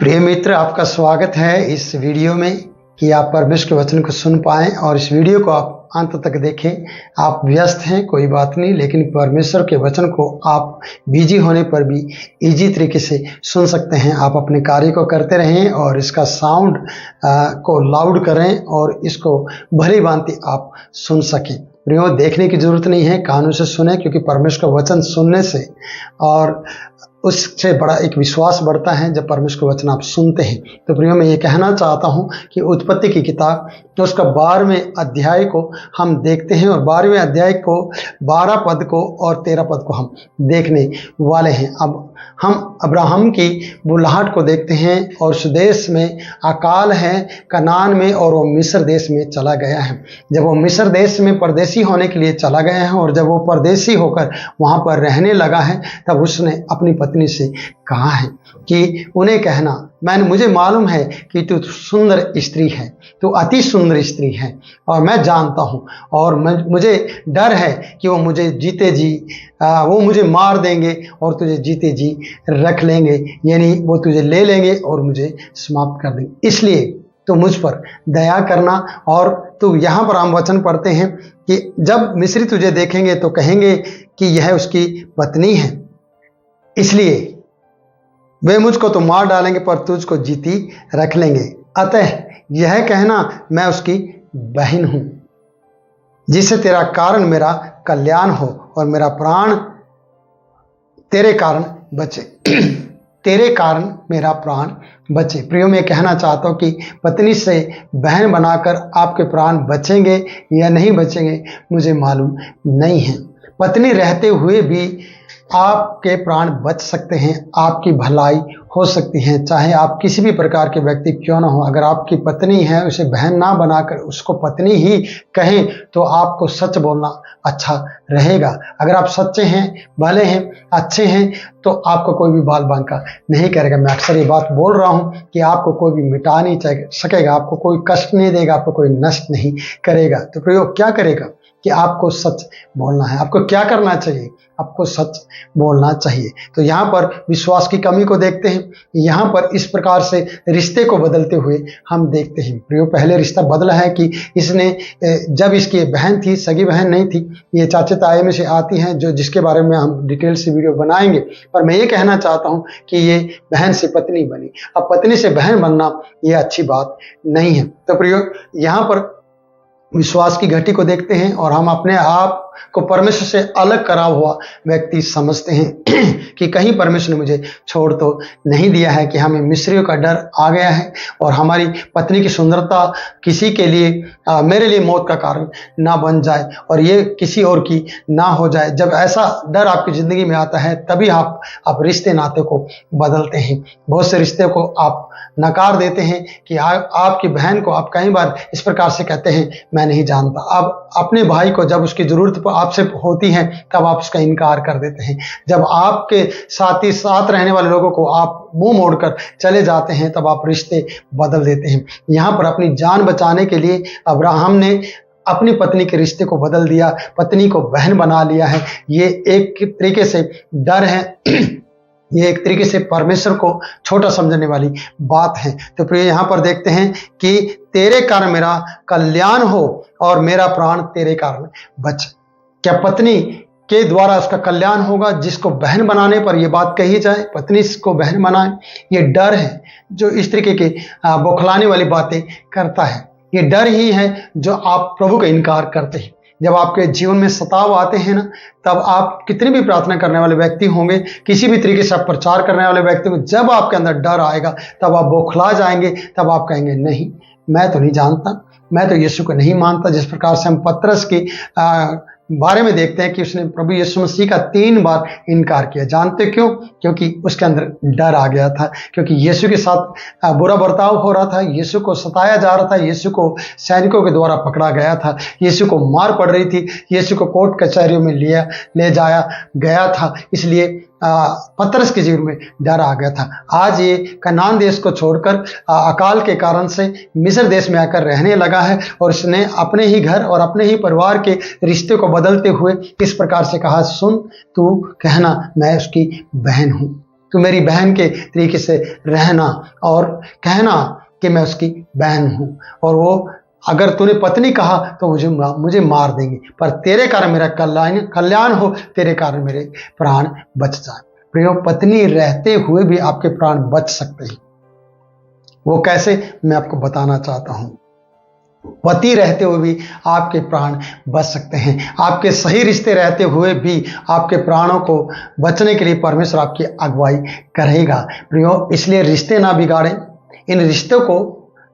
प्रिय मित्र, आपका स्वागत है इस वीडियो में कि आप परमेश्वर के वचन को सुन पाएं और इस वीडियो को आप अंत तक देखें। आप व्यस्त हैं, कोई बात नहीं, लेकिन परमेश्वर के वचन को आप बिजी होने पर भी इजी तरीके से सुन सकते हैं। आप अपने कार्य को करते रहें और इसका साउंड को लाउड करें और इसको भली भांति आप सुन सकें। प्रियो, देखने की जरूरत नहीं है, कानों से सुने, क्योंकि परमेश्वर का वचन सुनने से और उससे बड़ा एक विश्वास बढ़ता है जब परमेश्वर का वचन आप सुनते हैं। तो प्रियो, मैं ये कहना चाहता हूँ कि उत्पत्ति की किताब तो उसका 12वें अध्याय को हम देखते हैं और 12वें अध्याय को 12 पद को और 13 पद को हम देखने वाले हैं। अब हम अब्राहम की बुलाहट को देखते हैं और उस देश में अकाल है, कनान में, और वो मिस्र देश में चला गया है। जब वो मिस्र देश में परदेशी होने के लिए चला गया है और जब वो परदेशी होकर वहाँ पर रहने लगा है, तब उसने अपनी पत्नी से कहा है कि उन्हें कहना, मुझे मालूम है कि तू सुंदर स्त्री है, तू अति सुंदर स्त्री है, और मैं जानता हूँ और मुझे डर है कि वो मुझे जीते जी वो मुझे मार देंगे और तुझे जीते जी रख लेंगे, यानी वो तुझे ले लेंगे और मुझे समाप्त कर देंगे। इसलिए तो मुझ पर दया करना। और तो यहाँ पर हम वचन पढ़ते हैं कि जब मिस्री तुझे देखेंगे तो कहेंगे कि यह उसकी पत्नी है, इसलिए वे मुझको तो मार डालेंगे पर तुझको जीती रख लेंगे। अतः यह कहना, मैं उसकी बहन हूं, जिससे तेरा कारण मेरा कल्याण हो और मेरा प्राण तेरे कारण बचे तेरे कारण मेरा प्राण बचे। प्रियो, मैं कहना चाहता हूँ कि पत्नी से बहन बनाकर आपके प्राण बचेंगे या नहीं बचेंगे मुझे मालूम नहीं है। पत्नी रहते हुए भी आपके प्राण बच सकते हैं, आपकी भलाई हो सकती है, चाहे आप किसी भी प्रकार के व्यक्ति क्यों ना हो। अगर आपकी पत्नी है, उसे बहन ना बनाकर उसको पत्नी ही कहें तो आपको सच बोलना अच्छा रहेगा। अगर आप सच्चे हैं, भले हैं, अच्छे हैं, तो आपको कोई भी बाल बांका नहीं करेगा। मैं अक्सर ये बात बोल रहा हूँ कि आपको कोई भी मिटा नहीं सकेगा, आपको कोई कष्ट नहीं देगा, आपको कोई नष्ट नहीं करेगा। तो प्रयोग क्या करेगा कि आपको सच बोलना है। आपको क्या करना चाहिए? आपको सच बोलना चाहिए। तो यहाँ पर विश्वास की कमी को देखते हैं, यहाँ पर इस प्रकार से रिश्ते को बदलते हुए हम देखते हैं। प्रियो, पहले रिश्ता बदला है कि इसने जब इसकी बहन थी, सगी बहन नहीं थी, ये चाचे ताए में से आती हैं, जो जिसके बारे में हम डिटेल से वीडियो बनाएंगे। पर मैं ये कहना चाहता हूँ कि ये बहन से पत्नी बनी। अब पत्नी से बहन बनना ये अच्छी बात नहीं है। तो प्रियो, यहाँ पर विश्वास की घटी को देखते हैं और हम अपने आप को परमेश्वर से अलग करा हुआ व्यक्ति समझते हैं कि कहीं परमेश्वर ने मुझे छोड़ तो नहीं दिया है, कि हमें मिस्रियों का डर आ गया है और हमारी पत्नी की सुंदरता किसी के लिए मेरे लिए मौत का कारण ना बन जाए और ये किसी और की ना हो जाए। जब ऐसा डर आपकी ज़िंदगी में आता है, तभी आप रिश्ते नाते को बदलते हैं। बहुत से रिश्ते को आप नकार देते हैं कि आपकी बहन को आप कई बार इस प्रकार से कहते हैं, मैं नहीं जानता। अब अपने भाई को जब उसकी जरूरत आपसे होती है, तब आप उसका इनकार कर देते हैं। जब आपके साथ रहने वाले लोगों को आप मुंह मोड़कर चले जाते हैं, तब आप रिश्ते बदल देते हैं। यहाँ पर अपनी जान बचाने के लिए अब्राहम ने अपनी पत्नी के रिश्ते को बदल दिया, पत्नी को बहन बना लिया है। ये एक तरीके से डर है, ये एक तरीके से परमेश्वर को छोटा समझने वाली बात है। तो फिर यहाँ पर देखते हैं कि तेरे कारण मेरा कल्याण हो और मेरा प्राण तेरे कारण बचे। क्या पत्नी के द्वारा उसका कल्याण होगा? जिसको बहन बनाने पर यह बात कही जाए, पत्नी को बहन बनाए, ये डर है जो इस तरीके के बौखलाने वाली बातें करता है। ये डर ही है जो आप प्रभु का इनकार करते हैं। जब आपके जीवन में सताव आते हैं ना, तब आप कितनी भी प्रार्थना करने वाले व्यक्ति होंगे, किसी भी तरीके से आप प्रचार करने वाले व्यक्ति होंगे, जब आपके अंदर डर आएगा तब आप बौखला जाएंगे, तब आप कहेंगे, नहीं, मैं तो नहीं जानता, मैं तो यीशु को नहीं मानता। जिस प्रकार से हम पतरस की बारे में देखते हैं कि उसने प्रभु यीशु मसीह का 3 बार इनकार किया। जानते क्यों? क्योंकि उसके अंदर डर आ गया था, क्योंकि यीशु के साथ बुरा बर्ताव हो रहा था, यीशु को सताया जा रहा था, यीशु को सैनिकों के द्वारा पकड़ा गया था, यीशु को मार पड़ रही थी, यीशु को कोर्ट कचहरियों में ले जाया गया था। इसलिए पतरस के जीवन में डर आ गया था। आज ये कनान देश को छोड़कर अकाल के कारण से मिस्र देश में आकर रहने लगा है और उसने अपने ही घर और अपने ही परिवार के रिश्ते को बदलते हुए इस प्रकार से कहा, सुन, तू कहना मैं उसकी बहन हूं। तू मेरी बहन के तरीके से रहना और कहना कि मैं उसकी बहन हूँ, और वो अगर तूने पत्नी कहा तो मुझे मार देंगे, पर तेरे कारण मेरा कल्याण हो, तेरे कारण मेरे प्राण बच जाए। प्रियो, पत्नी रहते हुए भी आपके प्राण बच सकते हैं। वो कैसे, मैं आपको बताना चाहता हूं। पति रहते हुए भी आपके प्राण बच सकते हैं। आपके सही रिश्ते रहते हुए भी आपके प्राणों को बचने के लिए परमेश्वर आपकी अगुवाई करेगा। प्रियो, इसलिए रिश्ते ना बिगाड़ें। इन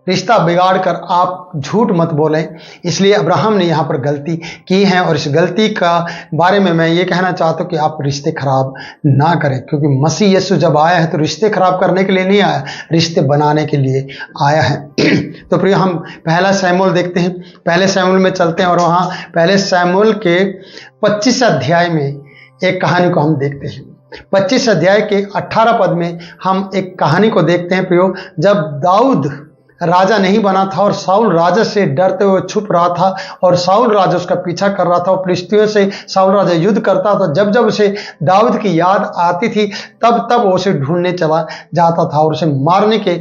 रिश्ता बिगाड़ कर आप झूठ मत बोलें। इसलिए अब्राहम ने यहाँ पर गलती की है, और इस गलती का बारे में मैं ये कहना चाहता हूँ कि आप रिश्ते खराब ना करें, क्योंकि मसीह यीशु जब आया है तो रिश्ते खराब करने के लिए नहीं आया, रिश्ते बनाने के लिए आया है। तो प्रिय, हम पहला शमूएल देखते हैं। पहले शमूएल में चलते हैं और वहाँ पहले शमूएल के 25 अध्याय में एक कहानी को हम देखते हैं। 25 अध्याय के 18 पद में हम एक कहानी को देखते हैं प्रियो, जब दाऊद राजा नहीं बना था और शाऊल राजा से डरते हुए छुप रहा था, और शाऊल राजा उसका पीछा कर रहा था और फिलिस्तियों से शाऊल राजा युद्ध करता था। जब जब उसे दाऊद की याद आती थी तब तब वो उसे ढूंढने चला जाता था और उसे मारने के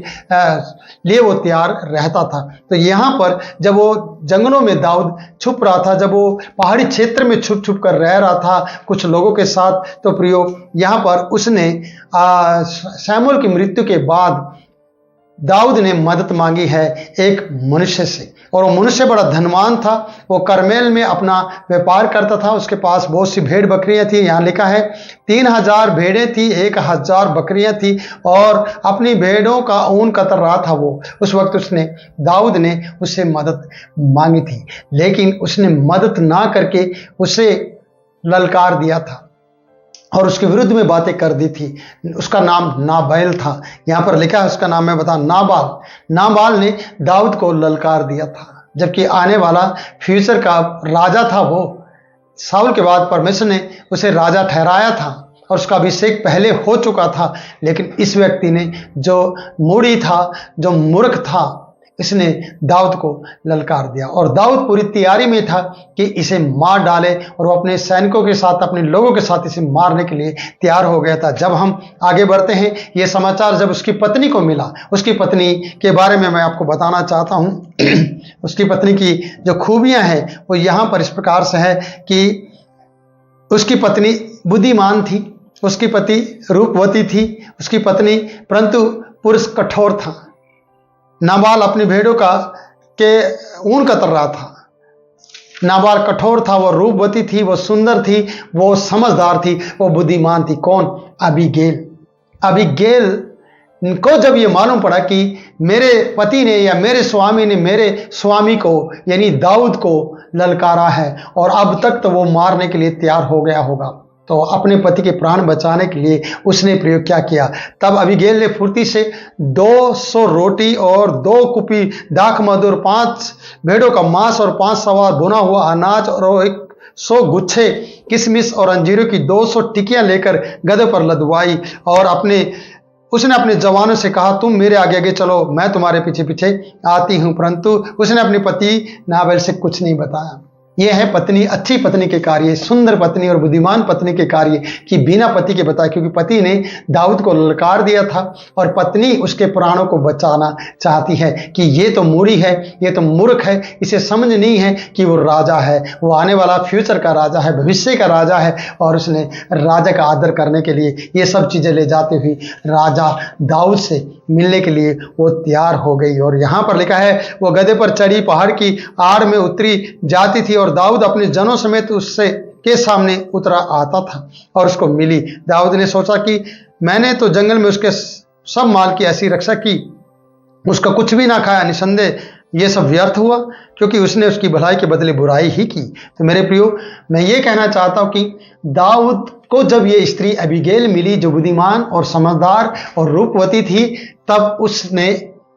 लिए वो तैयार रहता था। तो यहाँ पर जब वो जंगलों में दाऊद छुप रहा था, जब वो पहाड़ी क्षेत्र में छुप छुप कर रह रहा था कुछ लोगों के साथ, तो प्रियो यहाँ पर उसने शमूएल की मृत्यु के बाद दाऊद ने मदद मांगी है एक मनुष्य से, और वो मनुष्य बड़ा धनवान था। वो करमेल में अपना व्यापार करता था। उसके पास बहुत सी भेड़ बकरियां थी। यहाँ लिखा है 3000 भेड़ें थी, 1000 बकरियां थी, और अपनी भेड़ों का ऊन कतर रहा था वो। उस वक्त दाऊद ने उससे मदद मांगी थी, लेकिन उसने मदद ना करके उसे ललकार दिया था और उसके विरुद्ध में बातें कर दी थी। उसका नाम नाबाल था। यहाँ पर लिखा है उसका नाम, मैं बता, नाबाल ने दाऊद को ललकार दिया था, जबकि आने वाला फ्यूचर का राजा था वो। शाऊल के बाद परमेश्वर ने उसे राजा ठहराया था और उसका अभिषेक पहले हो चुका था, लेकिन इस व्यक्ति ने, जो मूढ़ी था, जो मूर्ख था, इसने दाऊद को ललकार दिया, और दाऊद पूरी तैयारी में था कि इसे मार डाले, और वो अपने सैनिकों के साथ, अपने लोगों के साथ इसे मारने के लिए तैयार हो गया था। जब हम आगे बढ़ते हैं, ये समाचार जब उसकी पत्नी को मिला, उसकी पत्नी के बारे में मैं आपको बताना चाहता हूँ। उसकी पत्नी की जो खूबियां हैं वो यहाँ पर इस प्रकार से है कि उसकी पत्नी बुद्धिमान थी, उसकी पति रूपवती थी, उसकी पत्नी परंतु पुरुष कठोर था। नाबाल अपनी भेड़ों के ऊन कतर रहा था। नाबाल कठोर था, वो रूपवती थी, वो सुंदर थी, वो समझदार थी, वो बुद्धिमान थी। कौन? अबीगैल को जब ये मालूम पड़ा कि मेरे पति ने या मेरे स्वामी ने मेरे स्वामी को यानी दाऊद को ललकारा है और अब तक तो वो मारने के लिए तैयार हो गया होगा, तो अपने पति के प्राण बचाने के लिए उसने प्रयोग क्या किया। तब अबीगैल ने फुर्ती से 200 रोटी और 2 कुपी दाख मधुर, 5 भेड़ों का मांस और 5 सवा भुना हुआ अनाज और 100 गुच्छे किशमिश और अंजीरों की 200 टिकियां लेकर गधे पर लदवाई, और उसने अपने जवानों से कहा, तुम मेरे आगे आगे चलो, मैं तुम्हारे पीछे पीछे आती हूं। परंतु उसने अपनी पति नाबाल से कुछ नहीं बताया। यह है पत्नी, अच्छी पत्नी के कार्य, सुंदर पत्नी और बुद्धिमान पत्नी के कार्य कि बिना पति के बताए, क्योंकि पति ने दाऊद को ललकार दिया था और पत्नी उसके प्राणों को बचाना चाहती है कि ये तो मूढ़ी है, ये तो मूर्ख है, इसे समझ नहीं है कि वो राजा है, वो आने वाला फ्यूचर का राजा है, भविष्य का राजा है, और उसने राजा का आदर करने के लिए ये सब चीज़ें ले जाते हुए राजा दाऊद से मिलने के लिए वो तैयार हो गई। और यहाँ पर लिखा है, वो गधे पर चढ़ी, पहाड़ की आड़ में उतरी जाती थी और दाऊद अपने जनों समेत उससे के सामने उतरा आता था और उसको मिली। दाऊद ने सोचा कि मैंने तो जंगल में उसके सब माल की ऐसी रक्षा की, उसका कुछ भी ना खाया, निसंदेह ये सब व्यर्थ हुआ, क्योंकि उसने उसकी भलाई के बदले बुराई ही की। तो मेरे प्रियो, मैं ये कहना चाहता हूं कि दाऊद को जब ये स्त्री अबीगैल मिली, जो बुद्धिमान और समझदार और रूपवती थी, तब उसने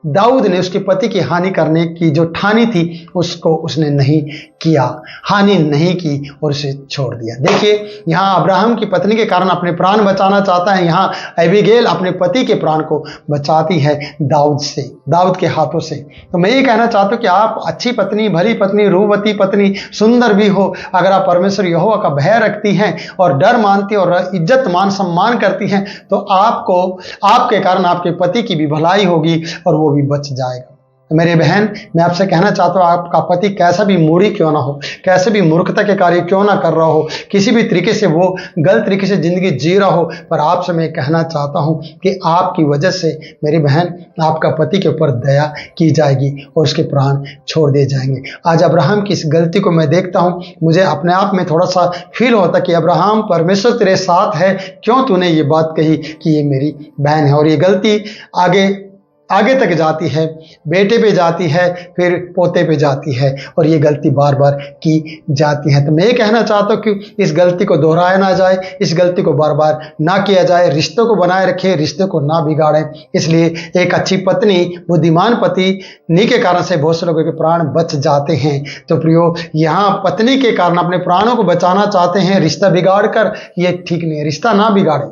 दाऊद ने उसके पति की हानि करने की जो ठानी थी उसको उसने नहीं किया, हानि नहीं की और उसे छोड़ दिया। देखिए यहाँ अब्राहम की पत्नी के कारण अपने प्राण बचाना चाहता है, यहाँ एबीगेल अपने पति के प्राण को बचाती है दाऊद से, दाऊद के हाथों से। तो मैं ये कहना चाहता हूँ कि आप अच्छी पत्नी, भली पत्नी, रूपवती पत्नी, सुंदर भी हो, अगर आप परमेश्वर यहोवा का भय रखती हैं और डर मानती हैं और इज्जत मान सम्मान करती हैं, तो आपको आपके कारण आपके पति की भी भलाई होगी और वो भी बच जाएगा। तो मेरे बहन, मैं आपसे कहना चाहता हूँ, आपका पति कैसा भी मूढ़ी क्यों ना हो, कैसे भी मूर्खता के कार्य क्यों ना कर रहा हो, किसी भी तरीके से वो गलत तरीके से जिंदगी जी रहा हो, पर आपसे मैं कहना चाहता हूँ कि आपकी वजह से मेरी बहन आपका पति के ऊपर दया की जाएगी और उसके प्राण छोड़ दिए जाएंगे। आज अब्राहम की इस गलती को मैं देखता हूँ, मुझे अपने आप में थोड़ा सा फील होता कि अब्राहम परमेश्वर तेरे साथ है, क्यों तूने ये बात कही कि ये मेरी बहन है। और ये गलती आगे तक जाती है, बेटे पे जाती है, फिर पोते पे जाती है और ये गलती बार बार की जाती है। तो मैं ये कहना चाहता हूँ कि इस गलती को दोहराया ना जाए, इस गलती को बार बार ना किया जाए, रिश्तों को बनाए रखें, रिश्तों को ना बिगाड़ें। इसलिए एक अच्छी पत्नी, बुद्धिमान पत्नी के कारण से बहुत से लोगों के प्राण बच जाते हैं। तो प्रियो, यहाँ पत्नी के कारण अपने प्राणों को बचाना चाहते हैं रिश्ता बिगाड़ कर, ये ठीक नहीं है। रिश्ता ना बिगाड़े,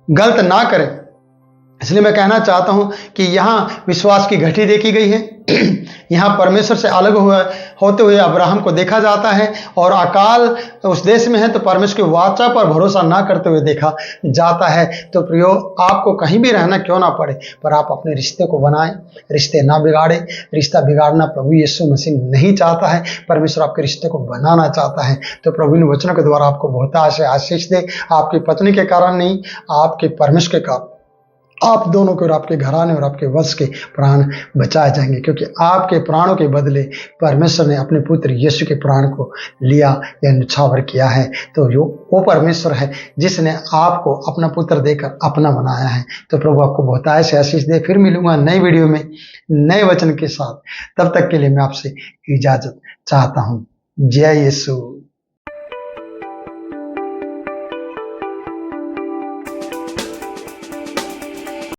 गलत ना करें। इसलिए मैं कहना चाहता हूं कि यहाँ विश्वास की घटी देखी गई है। यहाँ परमेश्वर से अलग होते हुए अब्राहम को देखा जाता है और अकाल उस देश में है तो परमेश्वर की वाचा पर भरोसा ना करते हुए देखा जाता है। तो प्रियो, आपको कहीं भी रहना क्यों ना पड़े, पर आप अपने रिश्ते को बनाएं, रिश्ते ना बिगाड़े। रिश्ता बिगाड़ना प्रभु यीशु मसीह नहीं चाहता है, परमेश्वर आपके रिश्ते को बनाना चाहता है। तो प्रभु इन वचनों के द्वारा आपको बहुत आशीष दे, आपकी पत्नी के कारण नहीं, आपके परमेश्वर के कारण आप दोनों के और आपके घराने और आपके वंश के प्राण बचाए जाएंगे, क्योंकि आपके प्राणों के बदले परमेश्वर ने अपने पुत्र यीशु के प्राण को लिया या न्यौछावर किया है। तो जो वो परमेश्वर है जिसने आपको अपना पुत्र देकर अपना बनाया है। तो प्रभु आपको बहुत आशीष दे। फिर मिलूंगा नई वीडियो में नए वचन के साथ। तब तक के लिए मैं आपसे इजाजत चाहता हूँ। जय यीशु।